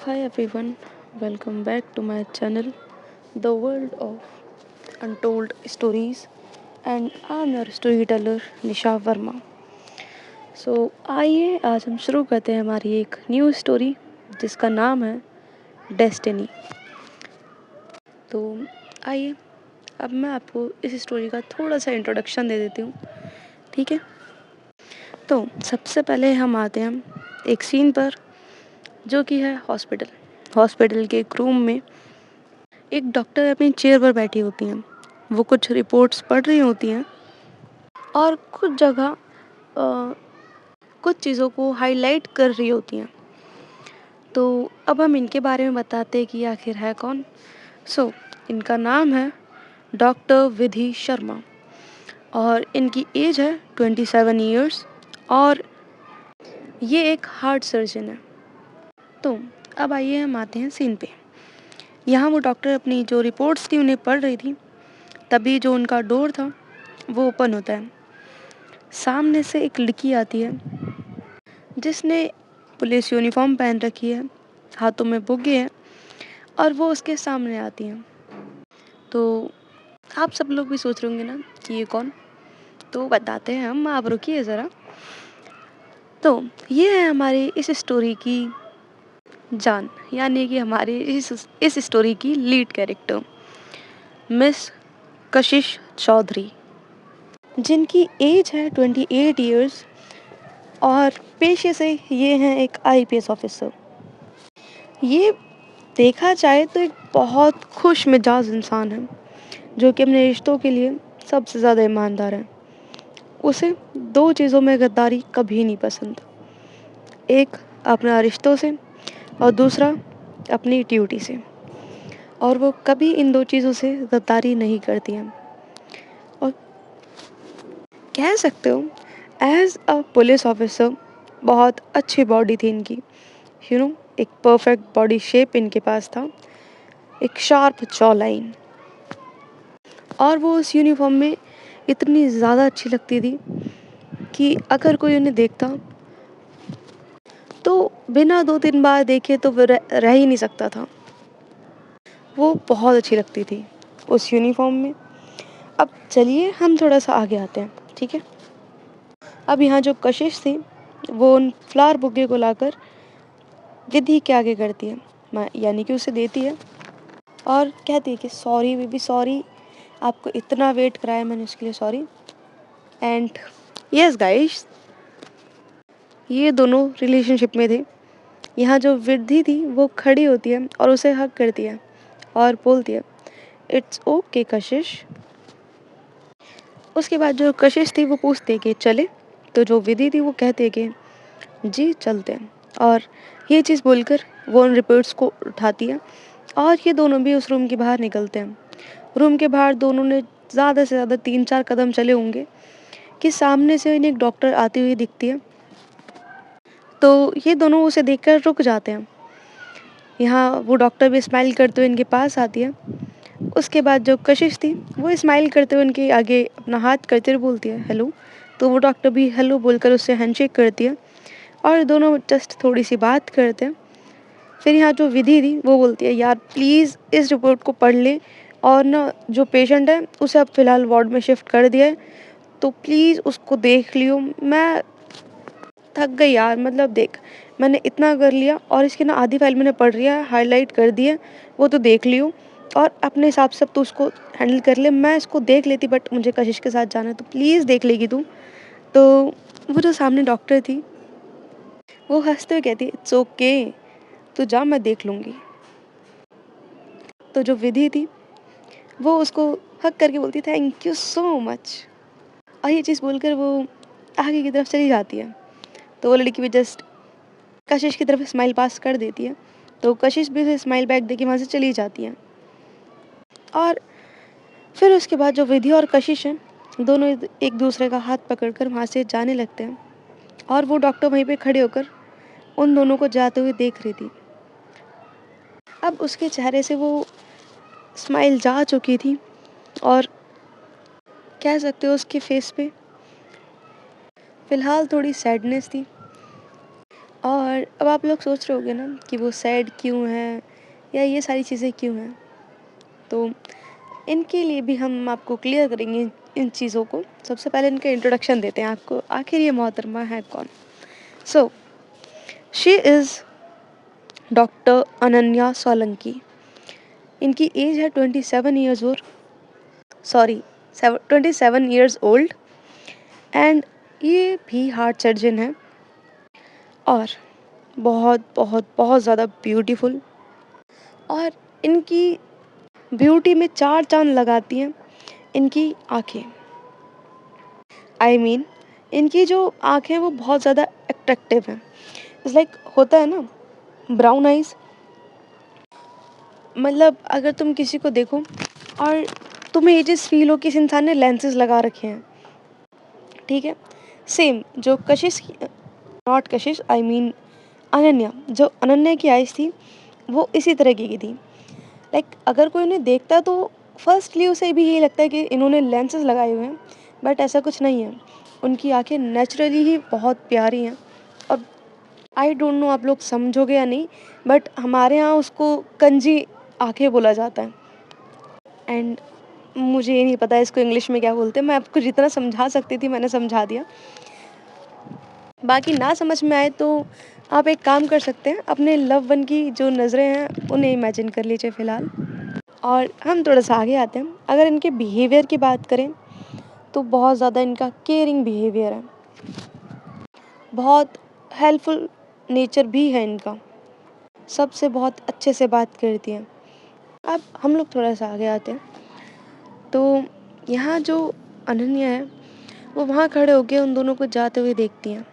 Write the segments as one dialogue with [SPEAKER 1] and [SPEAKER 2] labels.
[SPEAKER 1] Hi everyone, welcome back to my channel, The World of Untold Stories, and I'm your storyteller निशा वर्मा. आइए आज हम शुरू करते हैं हमारी एक न्यू स्टोरी जिसका नाम है डेस्टिनी. तो आइए अब मैं आपको इस स्टोरी का थोड़ा सा इंट्रोडक्शन दे देती हूँ. ठीक है, तो सबसे पहले हम आते हैं एक सीन पर जो कि है हॉस्पिटल के एक रूम में एक डॉक्टर अपनी चेयर पर बैठी होती हैं. वो कुछ रिपोर्ट्स पढ़ रही होती हैं और कुछ जगह कुछ चीज़ों को हाईलाइट कर रही होती हैं. तो अब हम इनके बारे में बताते हैं कि आखिर है कौन. इनका नाम है डॉक्टर विधि शर्मा और इनकी एज है 27 ईयर्स और ये एक हार्ट सर्जन है. तो अब आइए हम आते हैं सीन पे. यहाँ वो डॉक्टर अपनी जो रिपोर्ट्स थी उन्हें पढ़ रही थी. तभी जो उनका डोर था वो ओपन होता है. सामने से एक लड़की आती है जिसने पुलिस यूनिफॉर्म पहन रखी है, हाथों में बुगे हैं और वो उसके सामने आती हैं. तो आप सब लोग भी सोच रहे होंगे ना कि ये कौन. तो बताते हैं हम, आप रुकिए ज़रा. तो ये है हमारी इस स्टोरी की जान, यानी कि हमारी इस स्टोरी की लीड कैरेक्टर मिस कशिश चौधरी, जिनकी एज है 28 ईयर्स और पेशे से ये हैं एक आईपीएस ऑफिसर. ये देखा जाए तो एक बहुत खुश मिजाज इंसान है जो कि अपने रिश्तों के लिए सबसे ज़्यादा ईमानदार है. उसे दो चीज़ों में गद्दारी कभी नहीं पसंद. एक अपना रिश्तों से और दूसरा अपनी ड्यूटी से. और वो कभी इन दो चीज़ों से गद्दारी नहीं करती हैं. और कह सकते हो एज अ पुलिस ऑफिसर बहुत अच्छी बॉडी थी इनकी. एक परफेक्ट बॉडी शेप इनके पास था, एक शार्प जॉ लाइन. और वो उस यूनिफॉर्म में इतनी ज़्यादा अच्छी लगती थी कि अगर कोई उन्हें देखता तो बिना 2-3 बार देखे तो वो रह ही नहीं सकता था. वो बहुत अच्छी लगती थी उस यूनिफॉर्म में. अब चलिए हम थोड़ा सा आगे आते हैं. ठीक है, अब यहाँ जो कशिश थी वो उन फ्लावर बुके को लाकर विधि के आगे करती है, यानी कि उसे देती है और कहती है कि सॉरी बेबी, सॉरी, आपको इतना वेट कराया मैंने, उसके लिए सॉरी. एंड यस गाइस, ये दोनों रिलेशनशिप में थे. यहाँ जो विधि थी वो खड़ी होती है और उसे हग करती है और बोलती है इट्स ओके कशिश. उसके बाद जो कशिश थी वो पूछती है कि चले. तो जो विधि थी वो कहती है कि जी चलते हैं. और ये चीज़ बोलकर वो उन रिपोर्ट्स को उठाती है और ये दोनों भी उस रूम के बाहर निकलते हैं. रूम के बाहर दोनों ने ज़्यादा से ज़्यादा 3-4 कदम चले होंगे कि सामने से इन्हें एक डॉक्टर आती हुई दिखती है. तो ये दोनों उसे देखकर रुक जाते हैं. यहाँ वो डॉक्टर भी स्माइल करते हुए इनके पास आती है. उसके बाद जो कशिश थी वो स्माइल करते हुए उनके आगे अपना हाथ करते हुए बोलती है हेलो. तो वो डॉक्टर भी हेलो बोलकर उससे हैंडशेक करती है और दोनों जस्ट थोड़ी सी बात करते हैं. फिर यहाँ जो विधि थी वो बोलती है यार प्लीज़ इस रिपोर्ट को पढ़ ले और ना जो पेशेंट है उसे अब फ़िलहाल वार्ड में शिफ्ट कर दिया है, तो प्लीज़ उसको देख लियो. मैं थक गई यार, मतलब देख, मैंने इतना कर लिया और इसकी ना आधी फाइल मैंने पढ़ लिया है, हाईलाइट कर दी है, वो तो देख लियो और अपने हिसाब से अब तू उसको हैंडल कर ले. मैं इसको देख लेती बट मुझे कशिश के साथ जाना है, तो प्लीज़ देख लेगी तू. तो वो जो सामने डॉक्टर थी वो हंसते हुए कहती इट्स ओके, तू जा, मैं देख लूँगी. तो जो विधि थी वो उसको हक करके बोलती थैंक यू सो मच. और ये चीज़ बोलकर वो आगे की तरफ चली जाती है. तो वो लड़की भी जस्ट कशिश की तरफ स्माइल पास कर देती है. तो कशिश भी उसे स्माइल बैक देके वहाँ से चली जाती है. और फिर उसके बाद जो विधि और कशिश हैं दोनों एक दूसरे का हाथ पकड़कर वहाँ से जाने लगते हैं. और वो डॉक्टर वहीं पे खड़े होकर उन दोनों को जाते हुए देख रही थी. अब उसके चेहरे से वो स्माइल जा चुकी थी और कह सकते हो उसके फेस पे फ़िलहाल थोड़ी सैडनेस थी और अब आप लोग सोच रहे होंगे ना कि वो सैड क्यों है या ये सारी चीज़ें क्यों हैं, तो इनके लिए भी हम आपको क्लियर करेंगे इन चीज़ों को। सबसे पहले इनका इंट्रोडक्शन देते हैं आपको, आखिर ये मोहतरमा है कौन। So she is doctor Ananya Solanki. इनकी एज है 27 ईयर्स और 27 ईयर्स ओल्ड एंड ये भी हार्ट सर्जन है और बहुत बहुत बहुत ज़्यादा ब्यूटीफुल। और इनकी ब्यूटी में चार चांद लगाती हैं इनकी आँखें। इनकी जो आँखें हैं वो बहुत ज़्यादा अट्रैक्टिव हैं। इट्स लाइक होता है ना ब्राउन आइज़, मतलब अगर तुम किसी को देखो और तुम्हें ये चीज़ फ़ील हो कि इस इंसान ने लेंसेज़ लगा रखे हैं, ठीक है। सेम जो कशिश की नॉट कशिश अनन्या, जो अनन्या की आइज़ थी वो इसी तरीके की थी। लाइक अगर कोई उन्हें देखता है तो फर्स्टली उसे भी यही लगता है कि इन्होंने लेंसेज लगाए हुए हैं, बट ऐसा कुछ नहीं है। उनकी आंखें नेचुरली ही बहुत प्यारी हैं। और आई डोंट नो आप लोग समझोगे या नहीं, बट हमारे यहाँ उसको कंजी आंखें बोला जाता है। एंड मुझे ये नहीं पता इसको इंग्लिश में क्या बोलते हैं। मैं आपको जितना समझा सकती थी मैंने समझा दिया। बाकी ना समझ में आए तो आप एक काम कर सकते हैं, अपने लव वन की जो नज़रें हैं उन्हें इमेजिन कर लीजिए फ़िलहाल। और हम थोड़ा सा आगे आते हैं। अगर इनके बिहेवियर की बात करें तो बहुत ज़्यादा इनका केयरिंग बिहेवियर है, बहुत हेल्पफुल नेचर भी है इनका, सबसे बहुत अच्छे से बात करती हैं। अब हम लोग थोड़ा सा आगे आते हैं तो यहाँ जो अनन्या है वो वहाँ खड़े होकर उन दोनों को जाते हुए देखती हैं।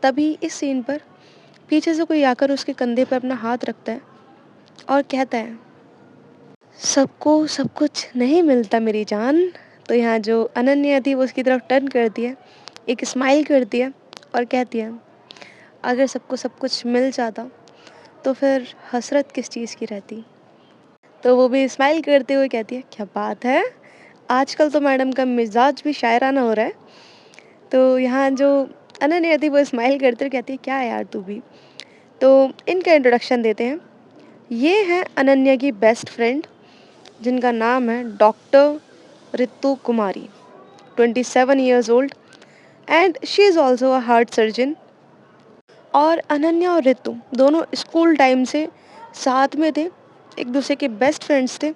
[SPEAKER 1] तभी इस सीन पर पीछे से कोई आकर उसके कंधे पर अपना हाथ रखता है और कहता है, सबको सब कुछ नहीं मिलता मेरी जान। तो यहाँ जो अनन्या थी वो उसकी तरफ टर्न करती है, एक स्माइल करती है और कहती है, अगर सबको सब कुछ मिल जाता तो फिर हसरत किस चीज़ की रहती। तो वो भी स्माइल करते हुए कहती है, क्या बात है, आजकल तो मैडम का मिजाज भी शायराना हो रहा है। तो यहाँ जो अनन्या थी वो स्माइल करते हुए कहती है, क्या है यार तू भी। तो इनका इंट्रोडक्शन देते हैं। ये हैं अनन्या की बेस्ट फ्रेंड जिनका नाम है doctor Ritu Kumari, 27 years old and she is also a heart surgeon. और अनन्या और रितु दोनों स्कूल टाइम से साथ में थे, एक दूसरे के बेस्ट फ्रेंड्स थे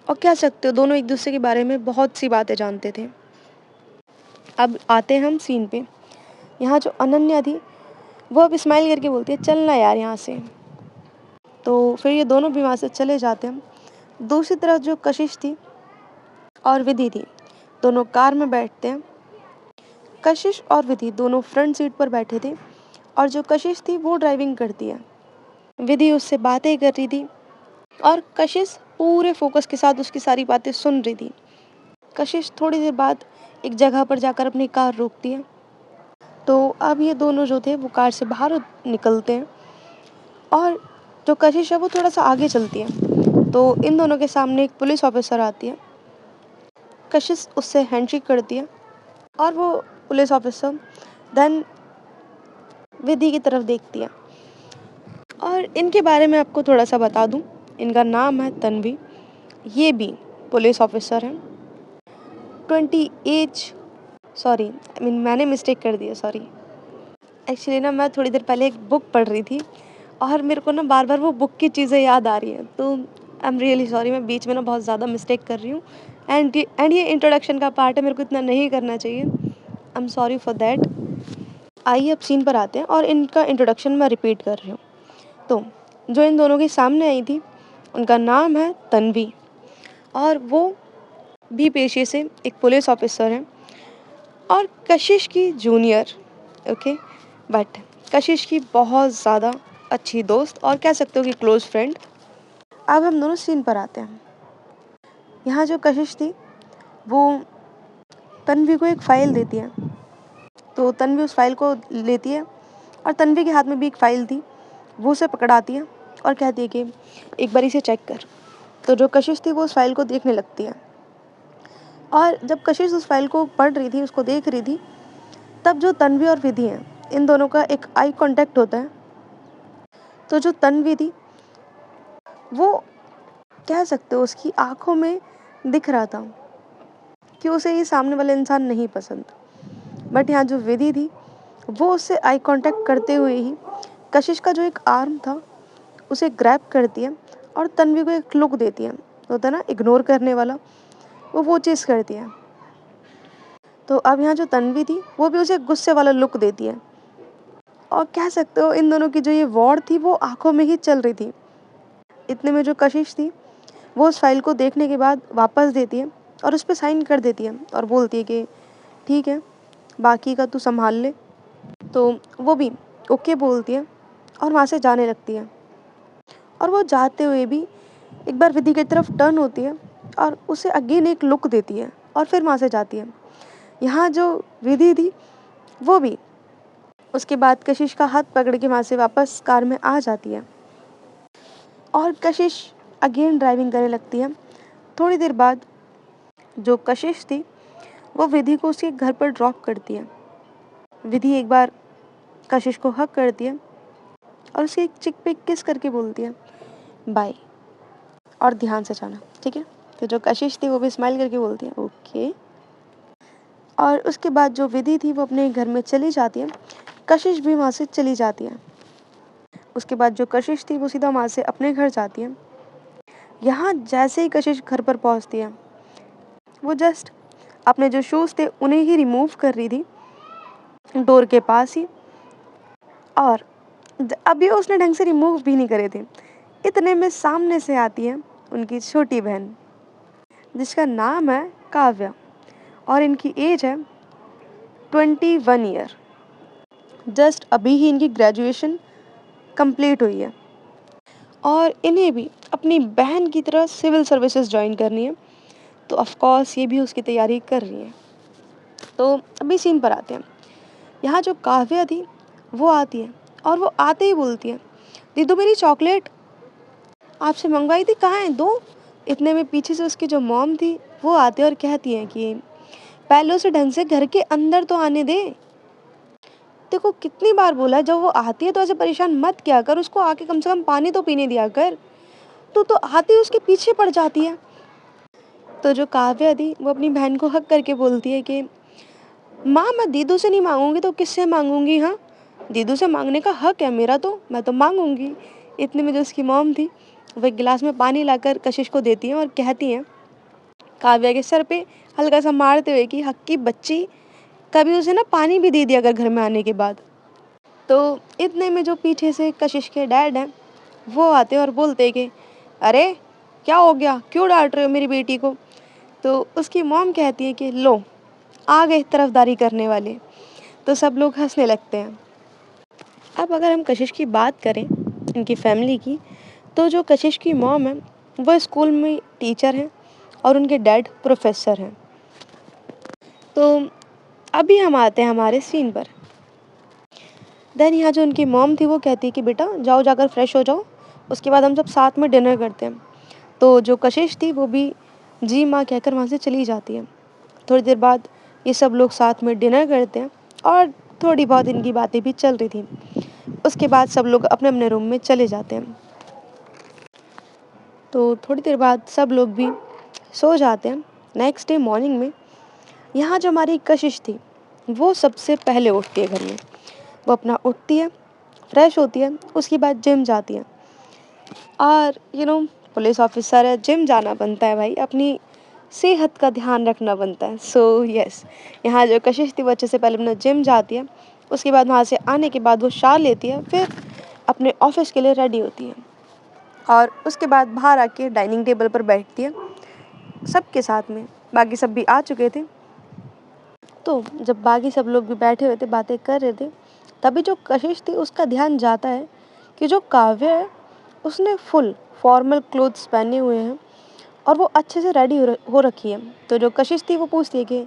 [SPEAKER 1] और कह सकते हो दोनों एक दूसरे के बारे में बहुत सी बातें जानते थे। अब आते हैं हम सीन पे। यहाँ जो अनन्या थी वो अब स्माइल करके बोलती है, चलना यार यहाँ से। तो फिर ये दोनों भी वहाँ से चले जाते हैं। दूसरी तरफ जो कशिश थी और विधि थी दोनों कार में बैठते हैं। कशिश और विधि दोनों फ्रंट सीट पर बैठे थे और जो कशिश थी वो ड्राइविंग करती है। विधि उससे बातें कर रही थी और कशिश पूरे फोकस के साथ उसकी सारी बातें सुन रही थी। कशिश थोड़ी देर बाद एक जगह पर जाकर अपनी कार रोकती है। तो अब ये दोनों जो थे वो कार से बाहर निकलते हैं और जो कशिश है वो थोड़ा सा आगे चलती है। तो इन दोनों के सामने एक पुलिस ऑफिसर आती है। कशिश उससे हैंडशेक करती है और वो पुलिस ऑफिसर देन विधि की तरफ देखती है। और इनके बारे में आपको थोड़ा सा बता दूं, इनका नाम है तन्वी। ये भी पुलिस ऑफिसर हैं। 20 एज मैंने मिस्टेक कर दिया, सॉरी। एक्चुअली ना मैं थोड़ी देर पहले एक बुक पढ़ रही थी और मेरे को ना बार बार वो बुक की चीज़ें याद आ रही हैं, तो आई एम रियली सॉरी। मैं बीच में ना बहुत ज़्यादा मिस्टेक कर रही हूँ एंड ये इंट्रोडक्शन का पार्ट है, मेरे को इतना नहीं करना चाहिए। I am sorry for that. आइए अब सीन पर आते हैं और इनका इंट्रोडक्शन मैं रिपीट कर रही हूँ। तो जो इन दोनों के सामने आई थी उनका नाम है तन्वी और वो भी पेशे से एक पुलिस ऑफिसर हैं और कशिश की जूनियर, ओके, बट कशिश की बहुत ज़्यादा अच्छी दोस्त और कह सकते हो कि क्लोज फ्रेंड। अब हम दोनों सीन पर आते हैं। यहाँ जो कशिश थी वो तन्वी को एक फ़ाइल देती है। तो तन्वी उस फाइल को लेती है और तन्वी के हाथ में भी एक फ़ाइल थी, वो उसे पकड़ाती है और कहती है कि एक बार इसे चेक कर। तो जो कशिश थी वो उस फाइल को देखने लगती है और जब कशिश उस फाइल को पढ़ रही थी, उसको देख रही थी, तब जो तन्वी और विधि हैं इन दोनों का एक आई कांटेक्ट होता है। तो जो तन्वी थी वो कह सकते हो उसकी आँखों में दिख रहा था कि उसे ये सामने वाला इंसान नहीं पसंद। बट यहाँ जो विधि थी वो उससे आई कांटेक्ट करते हुए ही कशिश का जो एक आर्म था उसे ग्रैब करती है और तन्वी को एक लुक देती है। होता है ना इग्नोर करने वाला, वो चीज़ करती है। तो अब यहाँ जो तन्वी थी वो भी उसे गुस्से वाला लुक देती है। और कह सकते हो इन दोनों की जो ये वॉर थी वो आंखों में ही चल रही थी। इतने में जो कशिश थी वो उस फाइल को देखने के बाद वापस देती है और उस पर साइन कर देती है और बोलती है कि ठीक है, बाकी का तू संभाल ले। तो वो भी ओके बोलती है और वहाँ से जाने लगती है। और वो जाते हुए भी एक बार विधि की तरफ टर्न होती है और उसे अगेन एक लुक देती है और फिर वहाँ से जाती है। यहाँ जो विधि थी वो भी उसके बाद कशिश का हाथ पकड़ के वहाँ से वापस कार में आ जाती है और कशिश अगेन ड्राइविंग करने लगती है। थोड़ी देर बाद जो कशिश थी वो विधि को उसके घर पर ड्रॉप करती है। विधि एक बार कशिश को हक करती है और उसके एक चिक पे किस करके बोलती है बाय और ध्यान से जाना, ठीक है। तो जो कशिश थी वो भी स्माइल करके बोलती है ओके। और उसके बाद जो विधि थी वो अपने घर में चली जाती है। कशिश भी वहाँ से चली जाती है। उसके बाद जो कशिश थी वो सीधा वहाँ से अपने घर जाती है। यहाँ जैसे ही कशिश घर पर पहुँचती है वो जस्ट अपने जो शूज़ थे उन्हें ही रिमूव कर रही थी डोर के पास ही। और अभी उसने ढंग से रिमूव भी नहीं करे थे, इतने में सामने से आती है उनकी छोटी बहन जिसका नाम है काव्या और इनकी एज है 21 ईयर। जस्ट अभी ही इनकी ग्रेजुएशन कंप्लीट हुई है और इन्हें भी अपनी बहन की तरह सिविल सर्विसेज ज्वाइन करनी है। तो ऑफ कोर्स ये भी उसकी तैयारी कर रही है। तो अभी सीन पर आते हैं। यहाँ जो काव्या थी वो आती है और वो आते ही बोलती है दीदू मेरी चॉकलेट आपसे मंगवाई थी, कहाँ है, दो। इतने में पीछे से उसकी जो मॉम थी वो आती है और कहती हैं कि पहले उसे ढंग से घर के अंदर तो आने दे। देखो कितनी बार बोला है, जब वो आती है तो ऐसे परेशान मत किया कर, उसको आके कम से कम पानी तो पीने दिया कर। तू तो आती ही उसके पीछे पड़ जाती है। तो जो काव्या थी वो अपनी बहन को हक करके बोलती है कि माँ मैं दीदू से नहीं मांगूंगी तो किससे मांगूंगी, हाँ दीदू से मांगने का हक है मेरा, तो मैं तो मांगूंगी। इतने में जो उसकी मॉम थी वो एक गिलास में पानी लाकर कशिश को देती हैं और कहती हैं काव्या के सर पे हल्का सा मारते हुए कि हक की बच्ची, कभी उसे ना पानी भी दे दिया अगर घर में आने के बाद। तो इतने में जो पीछे से कशिश के डैड हैं वो आते और बोलते कि अरे क्या हो गया, क्यों डांट रहे हो मेरी बेटी को। तो उसकी मॉम कहती है कि लो आ गए तरफदारी करने वाले। तो सब लोग हंसने लगते हैं। अब अगर हम कशिश की बात करें इनकी फैमिली की, तो जो कशिश की मॉम है वो स्कूल में टीचर हैं और उनके डैड प्रोफेसर हैं। तो अभी हम आते हैं हमारे सीन पर। देन यहाँ जो उनकी मॉम थी वो कहती है कि बेटा जाओ जाकर फ्रेश हो जाओ, उसके बाद हम सब साथ में डिनर करते हैं। तो जो कशिश थी वो भी जी माँ कहकर वहाँ से चली जाती है। थोड़ी देर बाद ये सब लोग साथ में डिनर करते हैं और थोड़ी बहुत इनकी बातें भी चल रही थी। उसके बाद सब लोग अपने अपने रूम में चले जाते हैं। तो थोड़ी देर बाद सब लोग भी सो जाते हैं। नेक्स्ट डे मॉर्निंग में यहाँ जो हमारी कशिश थी वो सबसे पहले उठती है घर में। वो अपना उठती है, फ्रेश होती है, उसके बाद जिम जाती है। और पुलिस ऑफिसर है, जिम जाना बनता है भाई, अपनी सेहत का ध्यान रखना बनता है। सो यस, यहाँ जो कशिश थी वो अच्छे से पहले अपना जिम जाती है। उसके बाद वहाँ से आने के बाद वो शावर लेती है, फिर अपने ऑफिस के लिए रेडी होती है और उसके बाद बाहर आके डाइनिंग टेबल पर बैठती है सबके साथ में। बाकी सब भी आ चुके थे। तो जब बाकी सब लोग भी बैठे हुए थे, बातें कर रहे थे, तभी जो कशिश थी उसका ध्यान जाता है कि जो काव्य है उसने फुल फॉर्मल क्लोथ्स पहने हुए हैं और वो अच्छे से रेडी हो रखी है। तो जो कशिश थी वो पूछती है कि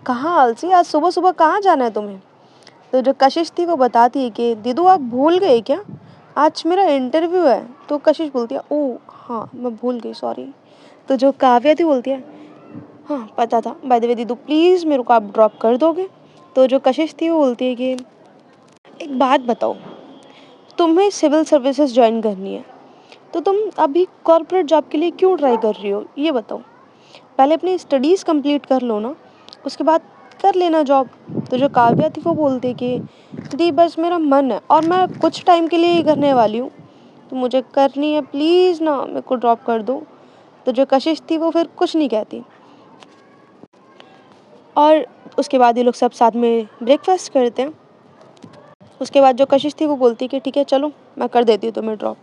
[SPEAKER 1] कहाँ आलसी, आज सुबह सुबह कहाँ जाना है तुम्हें। तो जो कशिश थी वो बताती है कि दीदू आप भूल गए क्या, आज मेरा इंटरव्यू है। तो कशिश बोलती है ओह हाँ मैं भूल गई, सॉरी। तो जो काव्या थी बोलती है हाँ पता था, बाय द वे दीदू प्लीज़ मेरे को आप ड्रॉप कर दोगे। तो जो कशिश थी वो बोलती है कि एक बात बताओ, तुम्हें सिविल सर्विसेज ज्वाइन करनी है, तो तुम अभी कॉर्पोरेट जॉब के लिए क्यों ट्राई कर रही हो, ये बताओ। पहले अपनी स्टडीज़ कंप्लीट कर लो ना, उसके बाद कर लेना जॉब। तो जो काव्या थी वो बोलती कि दी बस मेरा मन है और मैं कुछ टाइम के लिए ही करने वाली हूँ, तो मुझे करनी है, प्लीज़ ना मेरे को ड्रॉप कर दो। तो जो कशिश थी वो फिर कुछ नहीं कहती, और उसके बाद ये लोग सब साथ में ब्रेकफास्ट करते हैं। उसके बाद जो कशिश थी वो बोलती कि ठीक है चलो मैं कर देती हूँ तुम्हें ड्रॉप।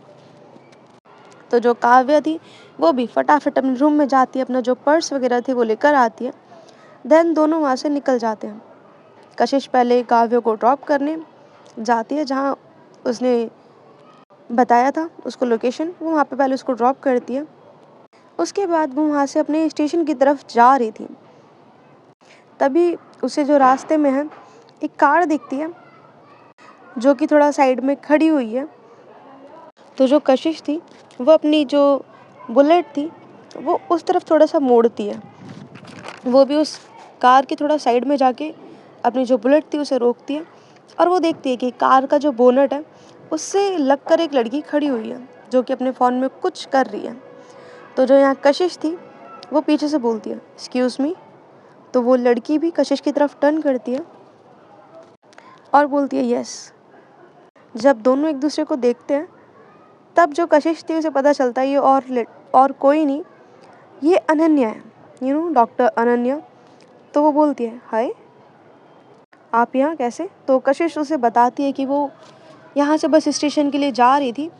[SPEAKER 1] तो जो काव्या थी वो भी फटाफट अपने रूम में जाती है, अपना जो पर्स वगैरह थी वो लेकर आती है। देन दोनों वहाँ से निकल जाते हैं। कशिश पहले काव्य को ड्रॉप करने जाती है, जहाँ उसने बताया था उसको लोकेशन, वो वहाँ पे पहले उसको ड्रॉप करती है। उसके बाद वो वहाँ से अपने स्टेशन की तरफ जा रही थी, तभी उसे जो रास्ते में है एक कार दिखती है जो कि थोड़ा साइड में खड़ी हुई है। तो जो कशिश थी वो अपनी जो बुलेट थी वो उस तरफ थोड़ा सा मोड़ती है। वो भी उस कार के थोड़ा साइड में जाके अपनी जो बुलेट थी उसे रोकती है, और वो देखती है कि कार का जो बोनट है उससे लगकर एक लड़की खड़ी हुई है जो कि अपने फ़ोन में कुछ कर रही है। तो जो यहाँ कशिश थी वो पीछे से बोलती है एक्सक्यूज़ मी। तो वो लड़की भी कशिश की तरफ टर्न करती है और बोलती है यस। जब दोनों एक दूसरे को देखते हैं तब जो कशिश थी उसे पता चलता है ये और कोई नहीं, ये अनन्या है, डॉक्टर अनन्या। तो वो बोलती है हाय, आप यहाँ कैसे। तो कशिश उसे बताती है कि वो यहाँ से बस स्टेशन के लिए जा रही थी,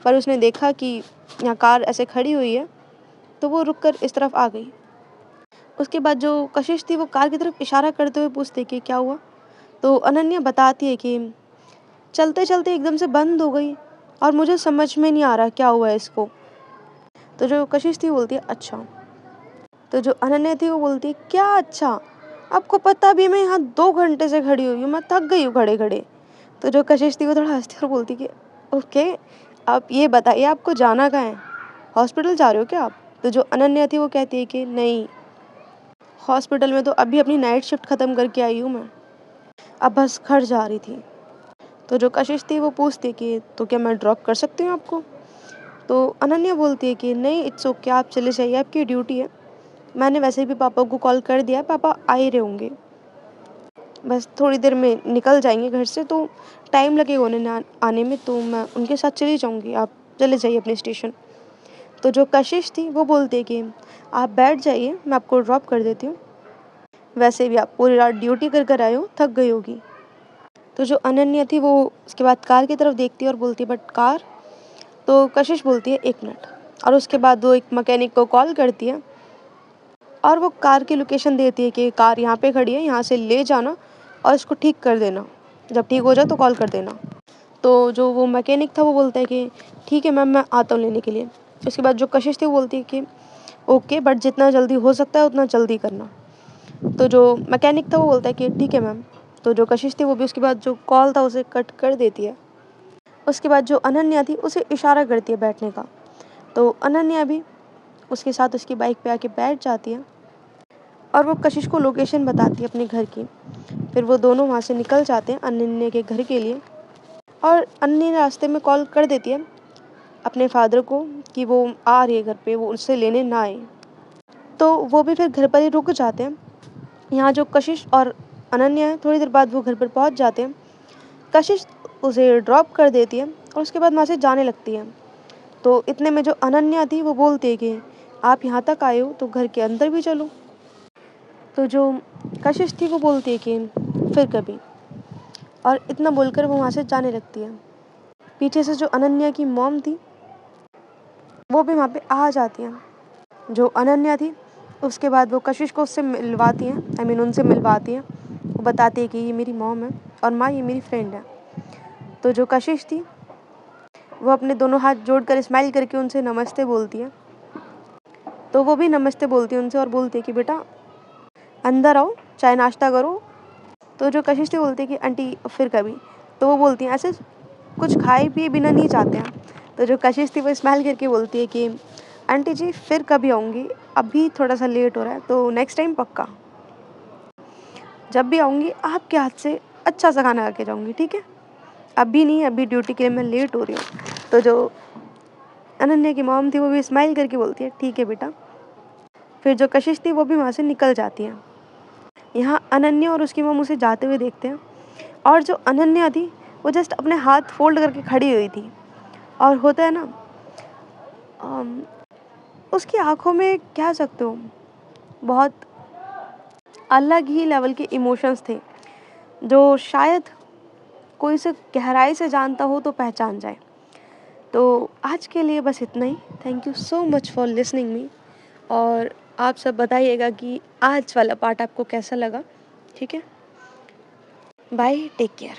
[SPEAKER 1] पर उसने देखा कि यहाँ कार ऐसे खड़ी हुई है, तो वो रुककर इस तरफ आ गई। उसके बाद जो कशिश थी वो कार की तरफ इशारा करते हुए पूछती है कि क्या हुआ। तो अनन्या बताती है कि चलते चलते एकदम से बंद हो गई और मुझे समझ में नहीं आ रहा क्या हुआ है इसको। तो जो कशिश थी बोलती है अच्छा। तो जो अनन्या थी वो बोलती है क्या अच्छा, आपको पता भी मैं यहाँ 2 घंटे से खड़ी हुई हूँ, मैं थक गई हूँ खड़े खड़े। तो जो कशिश थी वो थोड़ा हंसती और बोलती कि ओके, आप ये बताइए आपको जाना कहाँ है, हॉस्पिटल जा रहे हो क्या आप। तो जो अनन्या थी वो कहती है कि नहीं, हॉस्पिटल में तो अभी अपनी नाइट शिफ्ट ख़त्म करके आई हूँ मैं, अब बस घर जा रही थी। तो जो कशिश थी वो पूछती कि तो क्या मैं ड्रॉप कर सकती हूँ आपको। तो अनन्या बोलती है कि नहीं इट्स ओके, आप चले जाइए, आपकी ड्यूटी है, मैंने वैसे भी पापा को कॉल कर दिया, पापा आ ही रहे होंगे, बस थोड़ी देर में निकल जाएंगे घर से, तो टाइम लगेगा उन्हें आने में, तो मैं उनके साथ चली जाऊंगी, आप चले जाइए अपने स्टेशन। तो जो कशिश थी वो बोलती है कि आप बैठ जाइए, मैं आपको ड्रॉप कर देती हूँ, वैसे भी आप पूरी रात ड्यूटी कर कर आए हो, थक गई होगी। तो जो अनन्या थी वो उसके बाद कार की तरफ देखती है और बोलती है बट कार। तो कशिश बोलती है 1 मिनट, और उसके बाद वो एक मैकेनिक को कॉल करती है और वो कार की लोकेशन देती है कि कार यहाँ पे खड़ी है, यहाँ से ले जाना और इसको ठीक कर देना, जब ठीक हो जाए तो कॉल कर देना। तो जो वो मैकेनिक था वो बोलता है कि ठीक है मैम, मैं आता हूँ लेने के लिए। उसके बाद जो कशिश थी वो बोलती है कि ओके, बट जितना जल्दी हो सकता है उतना जल्दी करना। तो जो मैकेनिक था वो बोलता है कि ठीक है मैम। तो जो कशिश थी वो भी उसके बाद जो कॉल था उसे कट कर देती है। उसके बाद जो अनन्या थी उसे इशारा करती है बैठने का, तो अनन्या भी उसके साथ उसकी बाइक पे आके बैठ जाती है और वो कशिश को लोकेशन बताती है अपने घर की। फिर वो दोनों वहाँ से निकल जाते हैं अनन्या के घर के लिए, और अनन्या रास्ते में कॉल कर देती है अपने फादर को कि वो आ रही है घर पे, वो उससे लेने ना आए। तो वो भी फिर घर पर ही रुक जाते हैं। यहाँ जो कशिश और अनन्या है, थोड़ी देर बाद वो घर पर पहुँच जाते हैं। कशिश उसे ड्रॉप कर देती है और उसके बाद वहाँ से जाने लगती है। तो इतने में जो अनन्या थी वो बोलती है कि आप यहाँ तक आए हो तो घर के अंदर भी चलो। तो जो कशिश थी वो बोलती है कि फिर कभी, और इतना बोलकर वो वहाँ से जाने लगती है। पीछे से जो अनन्या की मॉम थी वो भी वहाँ पे आ जाती है। जो अनन्या थी उसके बाद वो कशिश को उससे मिलवाती हैं, उनसे मिलवाती हैं। वो बताती है कि ये मेरी मॉम है और माँ ये मेरी फ्रेंड है। तो जो कशिश थी वो अपने दोनों हाथ जोड़कर स्माइल करके उनसे नमस्ते बोलती है। तो वो भी नमस्ते बोलती है उनसे और बोलती है कि बेटा अंदर आओ, चाय नाश्ता करो। तो जो कशिश थी बोलती है कि आंटी फिर कभी। तो वो बोलती हैं ऐसे कुछ खाए पिए बिना नहीं जाते हैं। तो जो कशिश थी वो स्माइल करके बोलती है कि आंटी जी फिर कभी आऊँगी, अभी थोड़ा सा लेट हो रहा है, तो नेक्स्ट टाइम पक्का, जब भी आऊँगी आपके हाथ से अच्छा सा खाना खा के जाऊँगी, ठीक है। अभी नहीं, अभी ड्यूटी के लिए मैं लेट हो रही हूँ। तो जो अनन्या की मॉम थी वो भी स्माइल करके बोलती है ठीक है बेटा। फिर जो कशिश थी वो भी वहाँ से निकल जाती है। यहाँ अनन्या और उसकी मॉम उसे जाते हुए देखते हैं और जो अनन्या थी वो जस्ट अपने हाथ फोल्ड करके खड़ी हुई थी और होता है ना अम, उसकी आंखों में कह सकते हो बहुत अलग ही लेवल के इमोशंस थे जो शायद कोई उसे गहराई से जानता हो तो पहचान जाए। तो आज के लिए बस इतना ही। Thank you so much for listening me. और आप सब बताइएगा कि आज वाला पार्ट आपको कैसा लगा। ठीक है, बाय, टेक केयर।